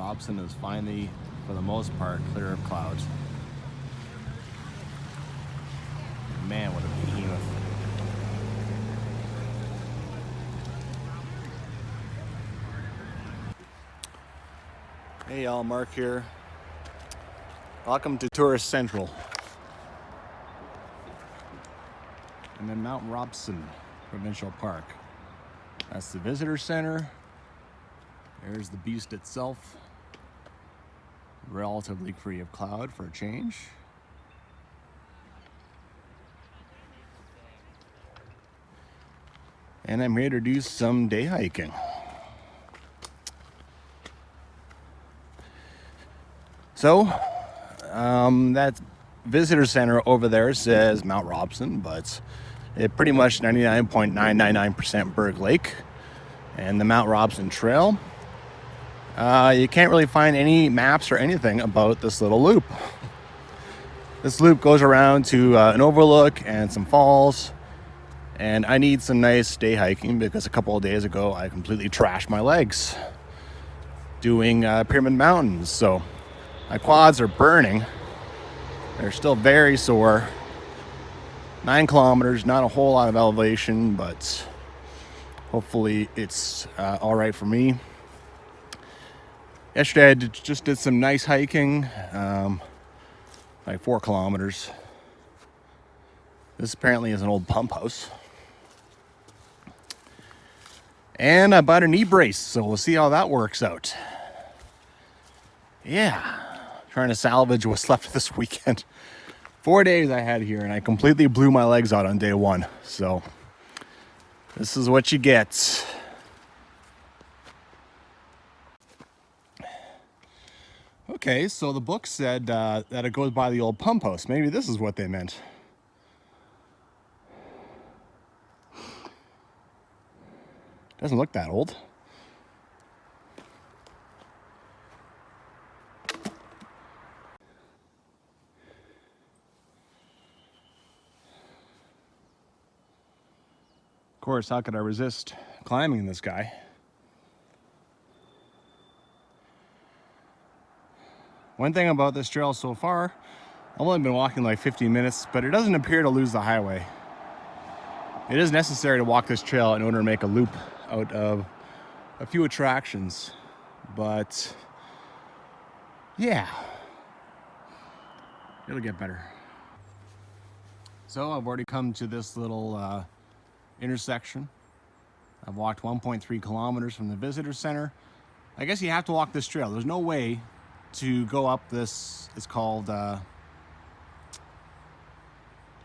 Robson is finally, for the most part, clear of clouds. Man, what a behemoth. Hey y'all, Mark here. Welcome to Tourist Central. And then Mount Robson Provincial Park. That's the visitor center. There's the beast itself. Relatively free of cloud for a change. And I'm here to do some day hiking. So, that visitor center over there says Mount Robson, but it pretty much 99.999% Berg Lake and the Mount Robson Trail. You can't really find any maps or anything about this little loop. This loop goes around to an overlook and some falls, and I need some nice day hiking because a couple of days ago I completely trashed my legs doing Pyramid Mountains. So my quads are burning. They're still very sore. 9 kilometers, not a whole lot of elevation, but hopefully it's all right for me. Yesterday I just did some nice hiking, like 4 kilometers. This apparently is an old pump house. And I bought a knee brace, so we'll see how that works out. Yeah, trying to salvage what's left this weekend. 4 days I had here, and I completely blew my legs out on day 1. So this is what you get. Okay, so the book said that it goes by the old pump house. Maybe this is what they meant. Doesn't look that old. Of course, how could I resist climbing this guy? One thing about this trail so far, I've only been walking like 15 minutes, but it doesn't appear to lose the highway. It is necessary to walk this trail in order to make a loop out of a few attractions, but yeah, it'll get better. So I've already come to this little intersection. I've walked 1.3 kilometers from the visitor center. I guess you have to walk this trail. There's no way to go up this. It's called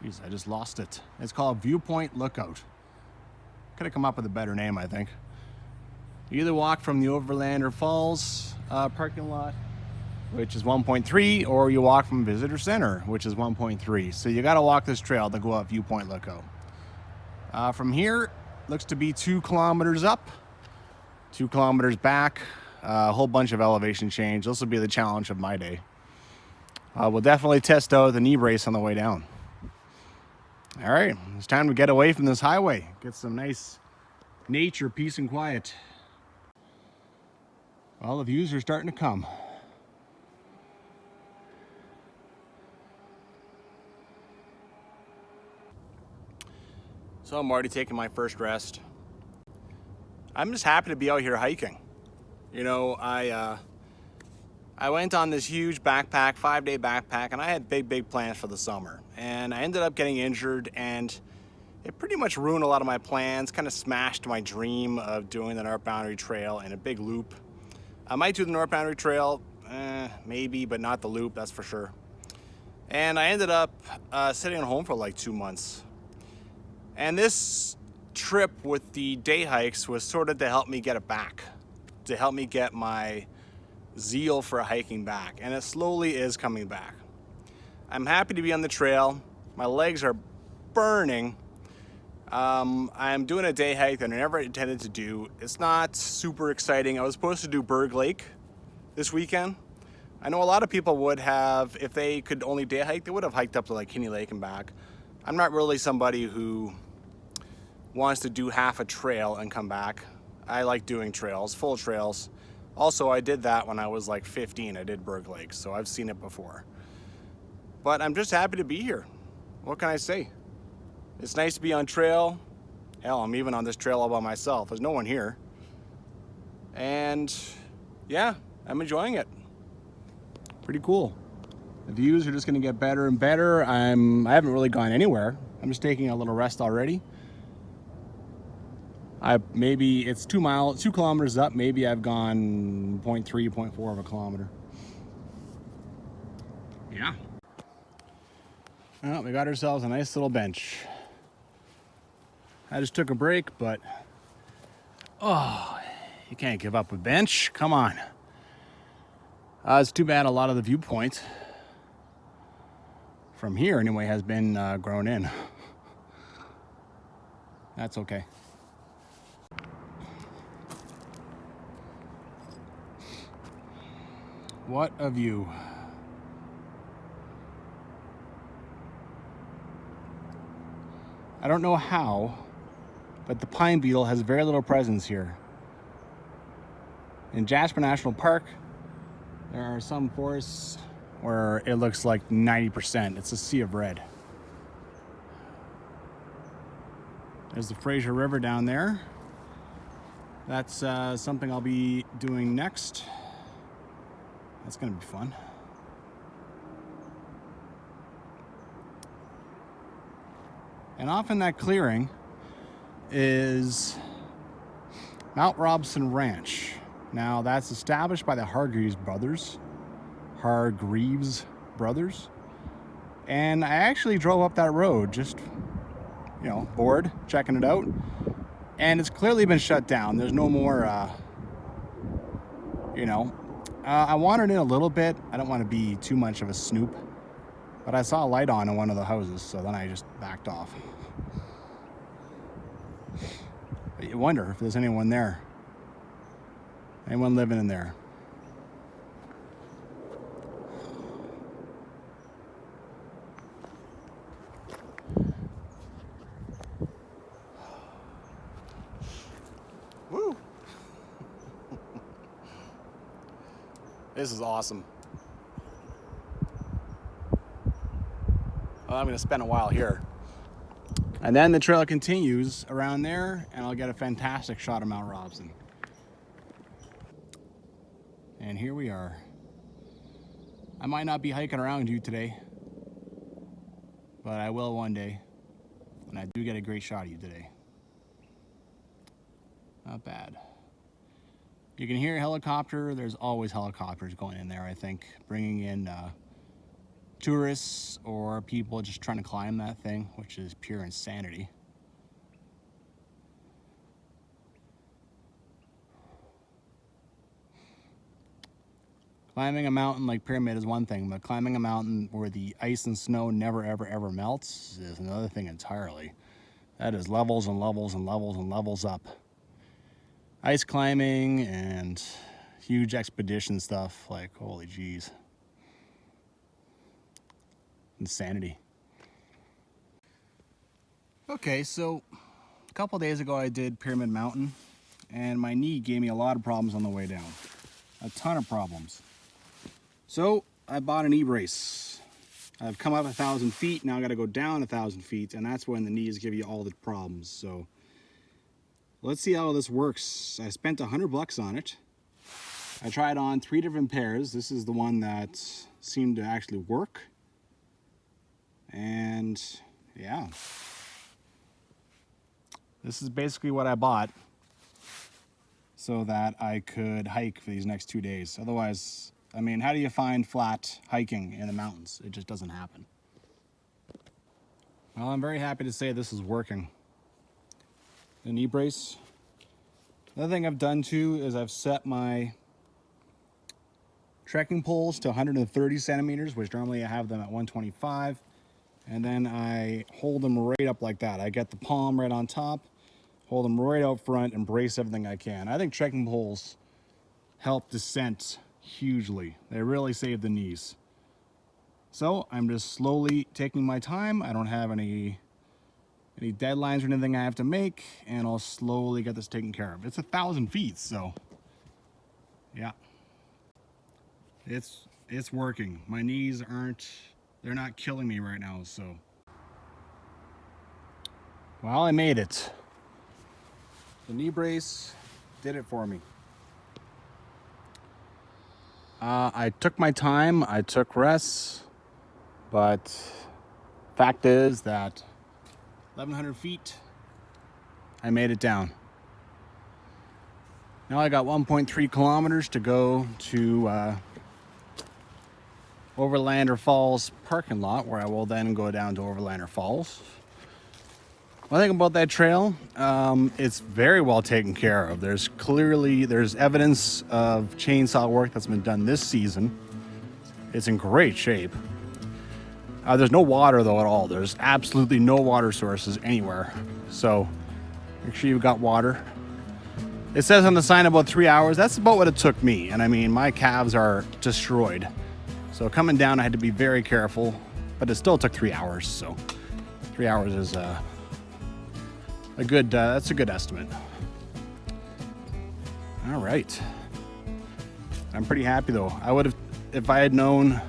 geez, I just lost it. It's called Viewpoint Lookout. Could have come up with a better name, I think. You either walk from the Overlander Falls parking lot, which is 1.3, or you walk from Visitor Center, which is 1.3. So you got to walk this trail to go up Viewpoint Lookout. From here, looks to be 2 kilometers up, 2 kilometers back, a whole bunch of elevation change. This will be the challenge of my day. We'll definitely test out the knee brace on the way down. All right, it's time to get away from this highway, get some nice nature, peace and quiet. Well, the views are starting to come. So I'm already taking my first rest. I'm just happy to be out here hiking. You know, I went on this huge backpack, 5-day backpack, and I had big plans for the summer. And I ended up getting injured, and it pretty much ruined a lot of my plans, kind of smashed my dream of doing the North Boundary Trail in a big loop. I might do the North Boundary Trail, maybe, but not the loop, that's for sure. And I ended up sitting at home for like 2 months. And this trip with the day hikes was sort of to help me get it back, to help me get my zeal for hiking back, and it slowly is coming back. I'm happy to be on the trail. My legs are burning. I'm doing a day hike that I never intended to do. It's not super exciting. I was supposed to do Berg Lake this weekend. I know a lot of people would have, if they could only day hike, they would have hiked up to like Kinney Lake and back. I'm not really somebody who wants to do half a trail and come back. I like doing trails, full trails. Also, I did that when I was like 15. I did Berg Lake, so I've seen it before. But I'm just happy to be here. What can I say? It's nice to be on trail. Hell, I'm even on this trail all by myself. There's no one here. And yeah, I'm enjoying it. Pretty cool. The views are just gonna get better and better. I haven't really gone anywhere. I'm just taking a little rest already. Maybe it's 2 kilometers up. Maybe I've gone 0.3, 0.4 of a kilometer. Yeah. Well, we got ourselves a nice little bench. I just took a break, but oh, you can't give up a bench. Come on. It's too bad a lot of the viewpoint from here anyway has been grown in. That's okay. What a view. I don't know how, but the pine beetle has very little presence here. In Jasper National Park, there are some forests where it looks like 90%. It's a sea of red. There's the Fraser River down there. That's something I'll be doing next. That's gonna be fun. And off in that clearing is Mount Robson Ranch. Now that's established by the Hargreaves brothers. And I actually drove up that road just, you know, bored, checking it out. And it's clearly been shut down. There's no more, I wandered in a little bit. I don't want to be too much of a snoop, but I saw a light on in one of the houses, so then I just backed off. But you wonder if there's anyone there. Anyone living in there. Woo! This is awesome. Well, I'm going to spend a while here. And then the trail continues around there, and I'll get a fantastic shot of Mount Robson. And here we are. I might not be hiking around you today, but I will one day. And I do get a great shot of you today. Not bad. You can hear a helicopter. There's always helicopters going in there, I think, bringing in tourists or people just trying to climb that thing, which is pure insanity. Climbing a mountain like Pyramid is one thing, but climbing a mountain where the ice and snow never, ever, ever melts is another thing entirely. That is levels and levels and levels and levels up. Ice climbing and huge expedition stuff, like, holy jeez. Insanity. Okay, so a couple days ago I did Pyramid Mountain, and my knee gave me a lot of problems on the way down. A ton of problems. So I bought a knee brace. I've come up 1,000 feet, now I gotta go down 1,000 feet, and that's when the knees give you all the problems. So let's see how this works. I spent $100 on it. I tried on 3 different pairs. This is the one that seemed to actually work. And yeah, this is basically what I bought so that I could hike for these next 2 days. Otherwise, I mean, how do you find flat hiking in the mountains? It just doesn't happen. Well, I'm very happy to say this is working. The knee brace. Another thing I've done too is I've set my trekking poles to 130 centimeters, which normally I have them at 125. And then I hold them right up like that. I get the palm right on top, hold them right out front, and brace everything I can. I think trekking poles help descent hugely. They really save the knees. So I'm just slowly taking my time. I don't have any deadlines or anything I have to make, and I'll slowly get this taken care of. It's 1,000 feet, so Yeah, it's working. My knees they're not killing me right now, so. Well, I made it. The knee brace did it for me. I took my time, I took rests, but fact is that 1,100 feet, I made it down. Now I got 1.3 kilometers to go to Overlander Falls parking lot, where I will then go down to Overlander Falls. One thing about that trail, it's very well taken care of. There's evidence of chainsaw work that's been done this season. It's in great shape. There's no water though at all. There's absolutely no water sources anywhere. So make sure you've got water. It says on the sign about 3 hours. That's about what it took me. And I mean, my calves are destroyed. So coming down, I had to be very careful, but it still took 3 hours. So 3 hours is that's a good estimate. All right. I'm pretty happy though. I would have, if I had known,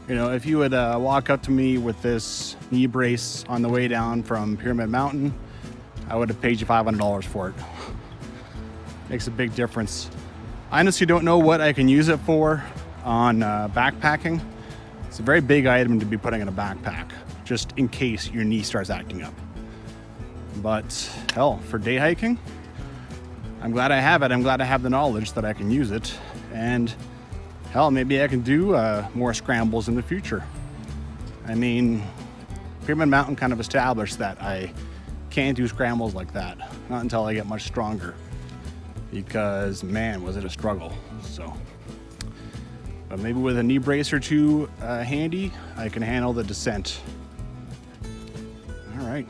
if you would walk up to me with this knee brace on the way down from Pyramid Mountain, I would have paid you $500 for it. Makes a big difference. I honestly don't know what I can use it for on backpacking. It's a very big item to be putting in a backpack, just in case your knee starts acting up. But hell, for day hiking, I'm glad I have it. I'm glad I have the knowledge that I can use it. And hell, maybe I can do more scrambles in the future. I mean, Pyramid Mountain kind of established that I can't do scrambles like that, not until I get much stronger, because man, was it a struggle. So, but maybe with a knee brace or two handy, I can handle the descent. All right.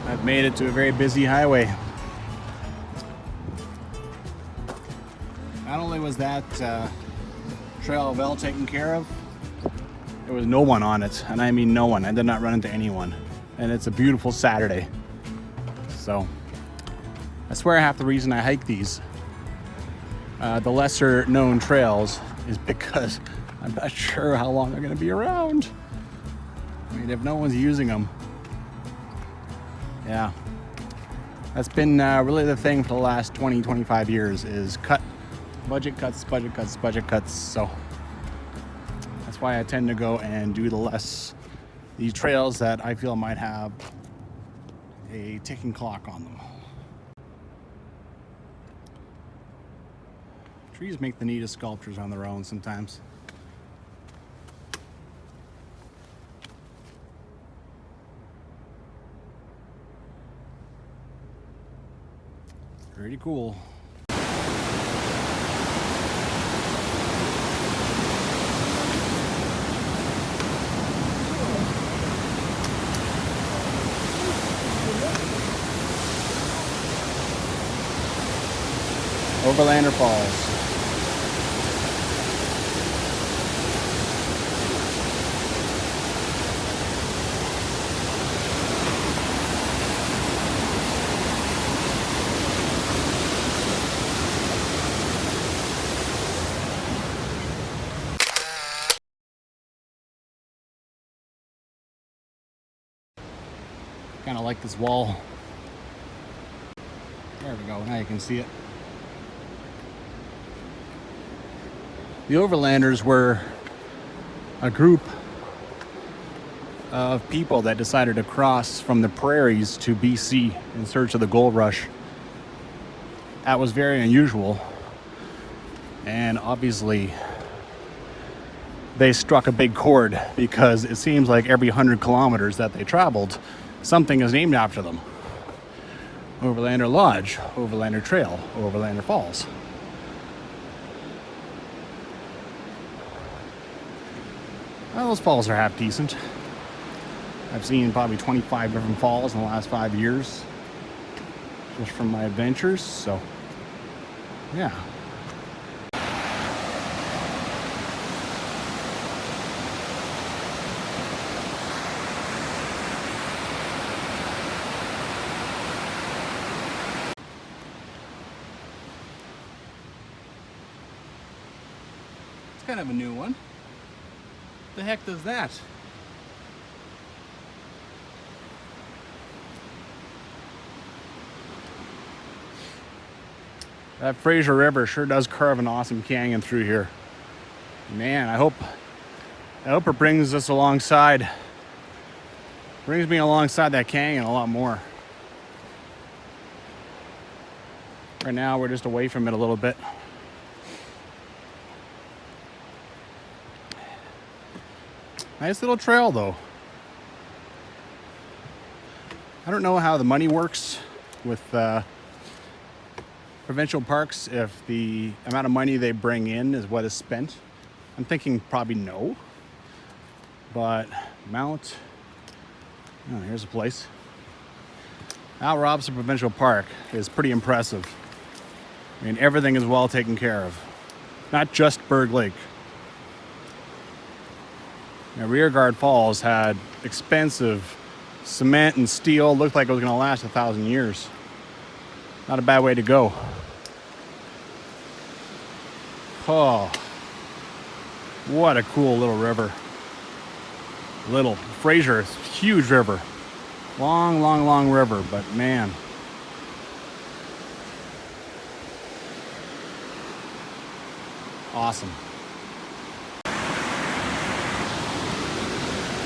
I've made it to a very busy highway. Not only was that trail well taken care of, there was no one on it, and I mean no one. I did not run into anyone, and it's a beautiful Saturday. So I swear half the reason I hike these, the lesser known trails, is because I'm not sure how long they're going to be around. I mean, if no one's using them. Yeah, that's been really the thing for the last 20-25 years, is budget cuts. So that's why I tend to go and do these trails that I feel might have a ticking clock on them. Trees make the neatest sculptures on their own sometimes. Pretty cool. Overlander Falls. Kind of like this wall. There we go, now you can see it. The Overlanders were a group of people that decided to cross from the prairies to BC in search of the gold rush. That was very unusual, and obviously they struck a big chord, because it seems like every 100 kilometers that they traveled, something is named after them. Overlander Lodge, Overlander Trail, Overlander Falls. Well, those falls are half decent. I've seen probably 25 different falls in the last 5 years, just from my adventures, so yeah. kind of a new one. The heck does that? That Fraser River sure does carve an awesome canyon through here. Man, I hope it brings me alongside that canyon a lot more. Right now we're just away from it a little bit. Nice little trail though. I don't know how the money works with provincial parks, if the amount of money they bring in is what is spent. I'm thinking probably no. But oh, here's a place. Mount Robson Provincial Park is pretty impressive. I mean, everything is well taken care of. Not just Berg Lake. Now, Rearguard Falls had expensive cement and steel. Looked like it was going to last 1,000 years. Not a bad way to go. Oh, what a cool little river. Fraser, huge river. Long river, but man. Awesome.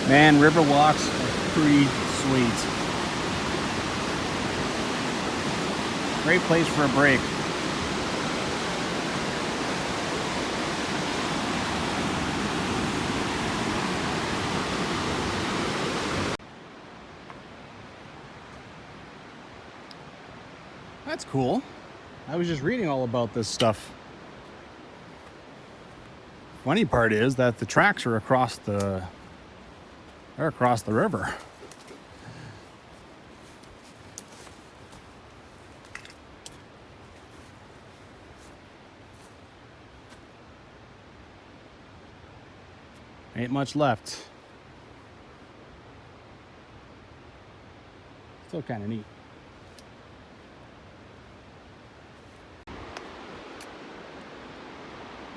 Man, river walks are pretty sweet. Great place for a break. That's cool. I was just reading all about this stuff. Funny part is that the tracks are across the river. Ain't much left. Still kind of neat.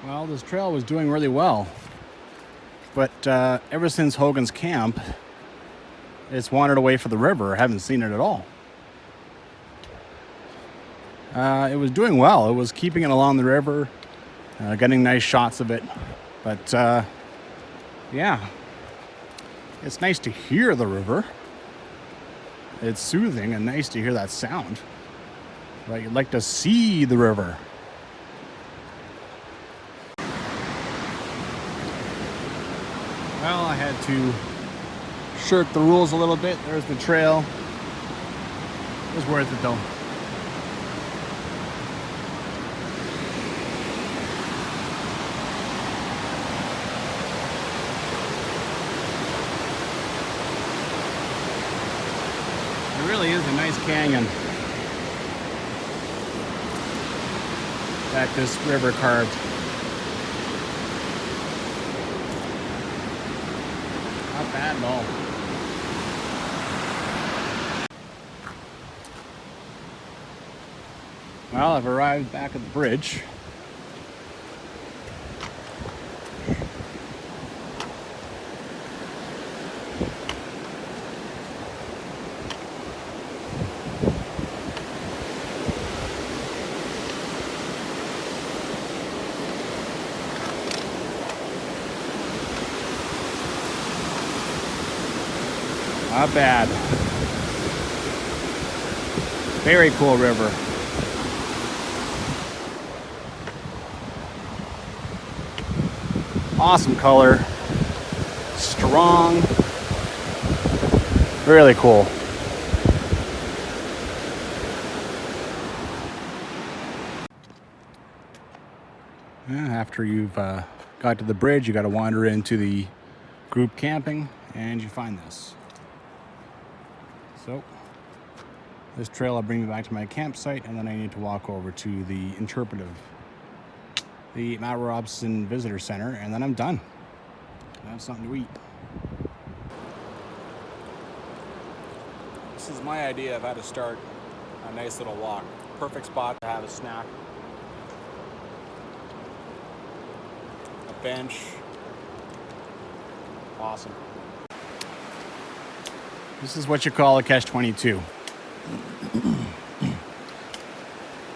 Well, this trail was doing really well, but ever since Hogan's Camp, it's wandered away from the river. I haven't seen it at all. It was doing well. It was keeping it along the river, getting nice shots of it, but yeah, it's nice to hear the river. It's soothing and nice to hear that sound, but you'd like to see the river. Well, I had to shirt the rules a little bit. There's the trail. It was worth it though. It really is a nice canyon that this river carved. Not bad at all. Well, I've arrived back at the bridge. Not bad. Very cool river. Awesome color. Strong. Really cool. After you've got to the bridge, you got to wander into the group camping and you find this. So this trail will bring me back to my campsite, and then I need to walk over to the Mount Robson Visitor Center, and then I'm done. I have something to eat. This is my idea of how to start a nice little walk. Perfect spot to have a snack. A bench. Awesome. This is what you call a catch-22.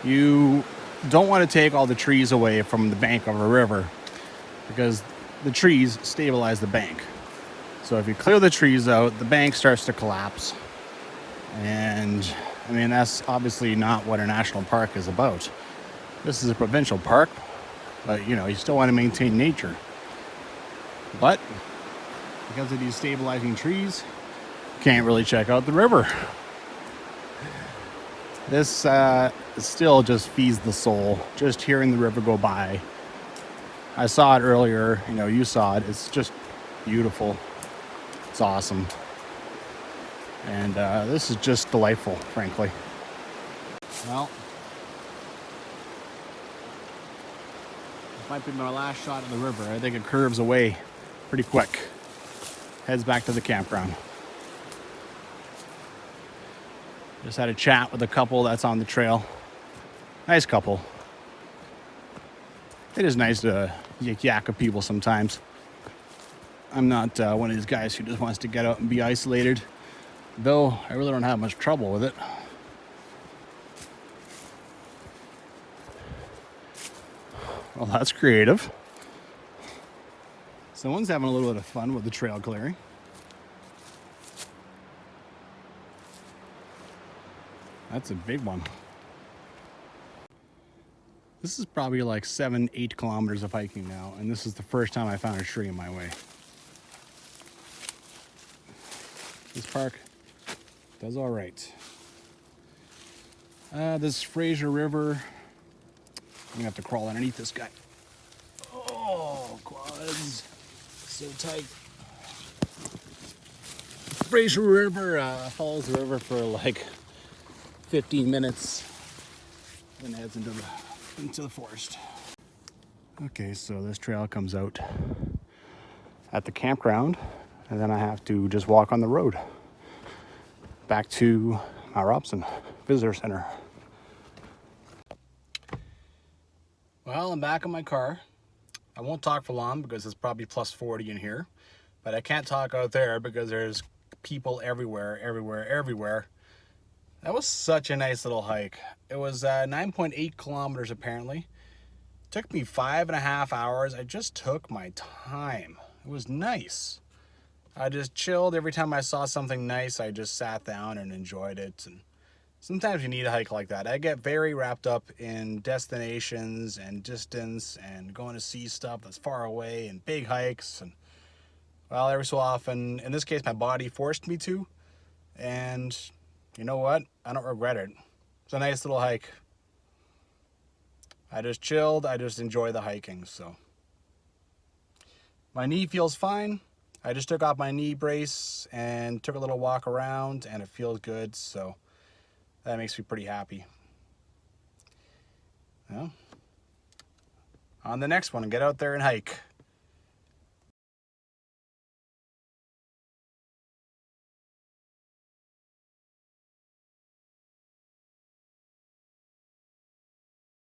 You don't want to take all the trees away from the bank of a river because the trees stabilize the bank. So if you clear the trees out, the bank starts to collapse. And I mean, that's obviously not what a national park is about. This is a provincial park, but you know, you still want to maintain nature. But because of these stabilizing trees, you can't really check out the river. This still just feeds the soul, just hearing the river go by. I saw it earlier, you know, you saw it. It's just beautiful. It's awesome. And this is just delightful, frankly. Well, this might be my last shot of the river. I think it curves away pretty quick. Heads back to the campground. Just had a chat with a couple that's on the trail. Nice couple. It is nice to yak with people sometimes. I'm not one of these guys who just wants to get out and be isolated, though I really don't have much trouble with it. Well, that's creative. Someone's having a little bit of fun with the trail clearing. That's a big one. This is probably like 7-8 kilometers of hiking now, and this is the first time I found a tree in my way. This park does all right. This Fraser River, I'm gonna have to crawl underneath this guy. Oh, quads, so tight. Fraser River follows the river for like 15 minutes, then heads into the forest. Okay, so this trail comes out at the campground, and then I have to just walk on the road back to my Robson Visitor Center. Well, I'm back in my car. I won't talk for long because it's probably plus 40 in here, but I can't talk out there because there's people everywhere. That was such a nice little hike. It was 9.8 kilometers apparently. It took me 5.5 hours. I just took my time. It was nice. I just chilled. Every time I saw something nice, I just sat down and enjoyed it. And sometimes you need a hike like that. I get very wrapped up in destinations and distance and going to see stuff that's far away and big hikes. And well, every so often, in this case, my body forced me to. And you know what? I don't regret it. It's a nice little hike. I just chilled. I just enjoy the hiking. So my knee feels fine. I just took off my knee brace and took a little walk around, and it feels good. So that makes me pretty happy. Well, on the next one, get out there and hike.